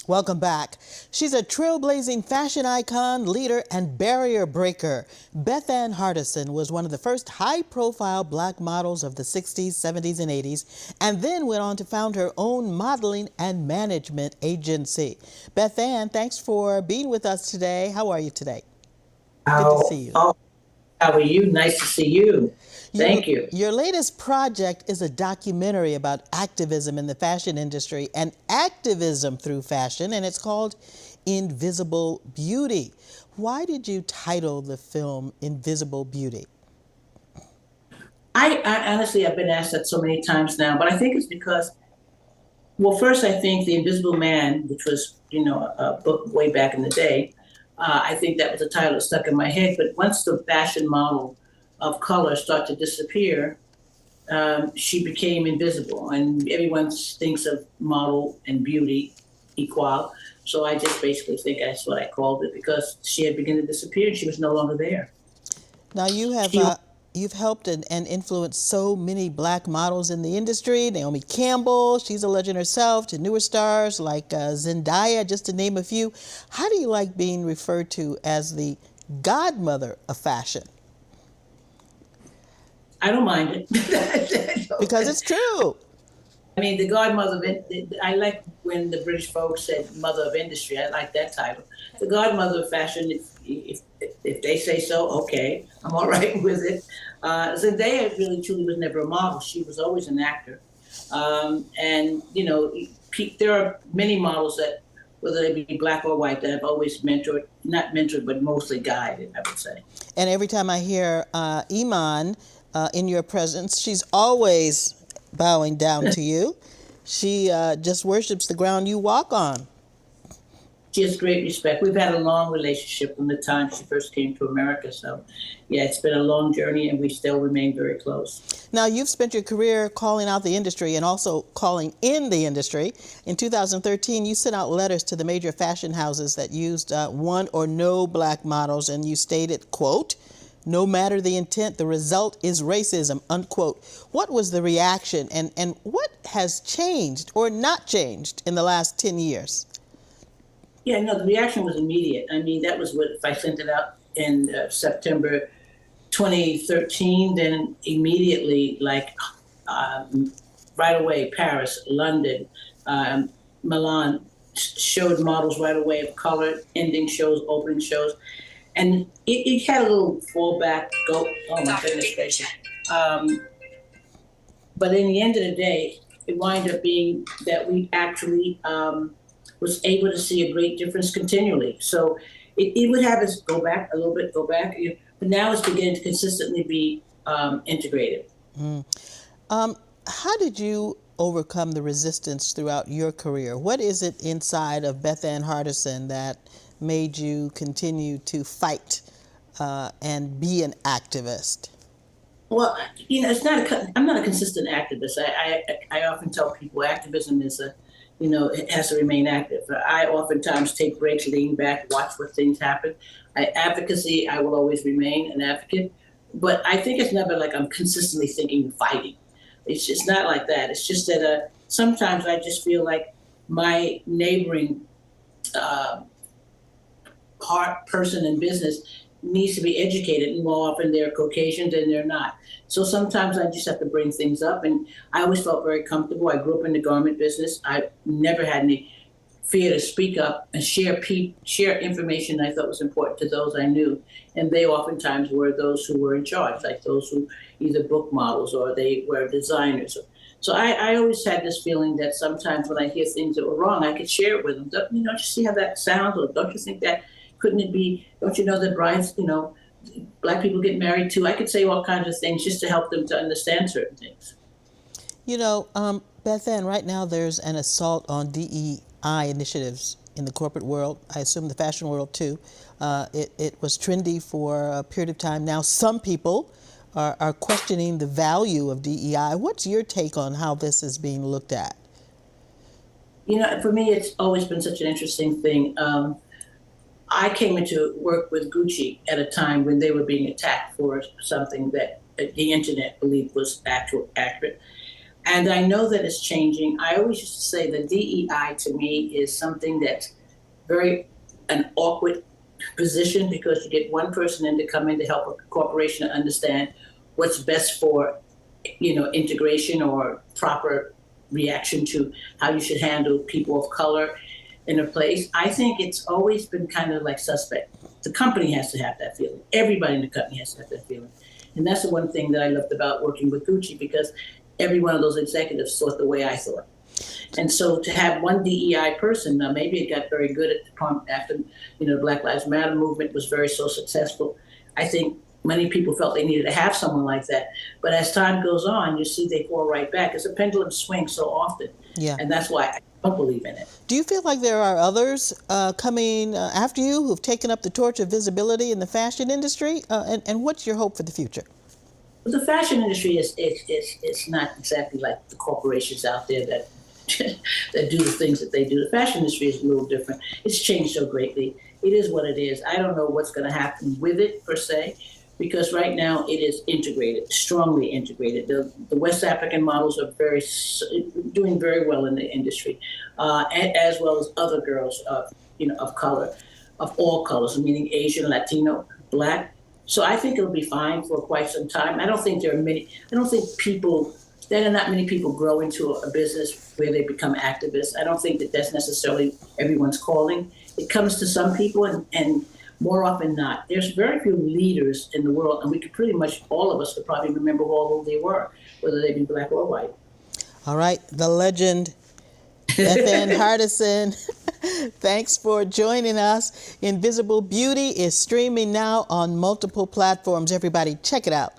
Welcome back. She's a trailblazing fashion icon, leader, and barrier breaker. Beth Ann Hardison was one of the first high-profile black models of the 60s, 70s, and 80s, and then went on to found her own modeling and management agency. Beth Ann, thanks for being with us today. How are you today? Good to see Oh, you. oh, how are you? Nice to see you. Your, Thank you. your latest project is a documentary about activism in the fashion industry and activism through fashion, and it's called Invisible Beauty. Why did you title the film Invisible Beauty? I honestly, I've been asked that so many times now, but I think it's because, well, first, I think The Invisible Man, which was, a book way back in the day, I think that was a title that stuck in my head. But once the fashion model of color started to disappear, she became invisible, and everyone thinks of model and beauty equal. So I just basically think that's what I called it because she had begun to disappear and she was no longer there. Now She you've helped and influenced so many black models in the industry. Naomi Campbell, she's a legend herself, to newer stars like Zendaya, just to name a few. How do you like being referred to as the godmother of fashion? I don't mind it. Because it's true. I mean, the godmother of it, I like when the British folks said mother of industry. I like that title. The godmother of fashion, if they say so, okay, I'm all right with it. Zendaya really truly was never a model. She was always an actor. And, there are many models that, whether they be black or white, that have always mentored, not mentored, but mostly guided, I would say. And every time I hear Iman in your presence, she's always bowing down to you. She just worships the ground you walk on. She has great respect. We've had a long relationship from the time she first came to America. So, yeah, it's been a long journey, and we still remain very close. Now, you've spent your career calling out the industry and also calling in the industry. In 2013, you sent out letters to the major fashion houses that used one or no black models, and you stated, quote, "No matter the intent, the result is racism," unquote. What was the reaction, and what has changed or not changed in the last 10 years? Yeah, no, the reaction was immediate. I mean, that was what, if I sent it out in September 2013, then immediately, um, right away, Paris, London, um, Milan showed models right away of color, ending shows, opening shows. And it had a little fallback, go, oh my goodness gracious. But in the end of the day, it wound up being that we actually was able to see a great difference continually. So it would have us go back a little bit, go back, but now it's beginning to consistently be integrated. How did you overcome the resistance throughout your career? What is it inside of Beth Ann Hardison that made you continue to fight and be an activist? Well, it's not I'm not a consistent activist. I often tell people activism is it has to remain active. I oftentimes take breaks, lean back, watch what things happen. Advocacy, I will always remain an advocate, but I think it's never like I'm consistently thinking fighting. It's just not like that. It's just that sometimes I just feel like my neighboring uh, part person in business needs to be educated, and more often they're Caucasians and they're not. So sometimes I just have to bring things up, and I always felt very comfortable. I grew up in the garment business. I never had any fear to speak up and share information I thought was important to those I knew, and they oftentimes were those who were in charge, like those who either book models or they were designers. So I always had this feeling that sometimes when I hear things that were wrong, I could share it with them. Don't you see how that sounds, or don't you think that couldn't it be? Don't you know that brides, black people get married too? I could say all kinds of things just to help them to understand certain things. Beth Ann, right now there's an assault on DEI initiatives in the corporate world. I assume the fashion world too. It was trendy for a period of time. Now some people are questioning the value of DEI. What's your take on how this is being looked at? For me, it's always been such an interesting thing. I came into work with Gucci at a time when they were being attacked for something that the internet believed was accurate. And I know that it's changing. I always used to say that DEI to me is something that's very an awkward position because you get one person in to come in to help a corporation to understand what's best for, integration or proper reaction to how you should handle people of color in a place. I think it's always been kind of like suspect. The company has to have that feeling. Everybody in the company has to have that feeling. And that's the one thing that I loved about working with Gucci, because every one of those executives thought the way I thought. And so to have one DEI person, now maybe it got very good at the point after, the Black Lives Matter movement was very so successful. I think many people felt they needed to have someone like that. But as time goes on, you see they fall right back. It's a pendulum swings so often. Yeah. And that's why I don't believe in it. Do you feel like there are others coming after you who've taken up the torch of visibility in the fashion industry? And what's your hope for the future? The fashion industry is not exactly like the corporations out there that that do the things that they do. The fashion industry is a little different. It's changed so greatly. It is what it is. I don't know what's going to happen with it per se, because right now it is integrated, strongly integrated. The West African models are doing very well in the industry, as well as other girls of color, of all colors, meaning Asian, Latino, Black. So I think it'll be fine for quite some time. I don't think there are not many people grow into a business where they become activists. I don't think that that's necessarily everyone's calling. It comes to some people, and more often not. There's very few leaders in the world, and we could pretty much, all of us could probably remember who they were, whether they be Black or white. All right, the legend, FN Hardison. Thanks for joining us. Invisible Beauty is streaming now on multiple platforms. Everybody, check it out.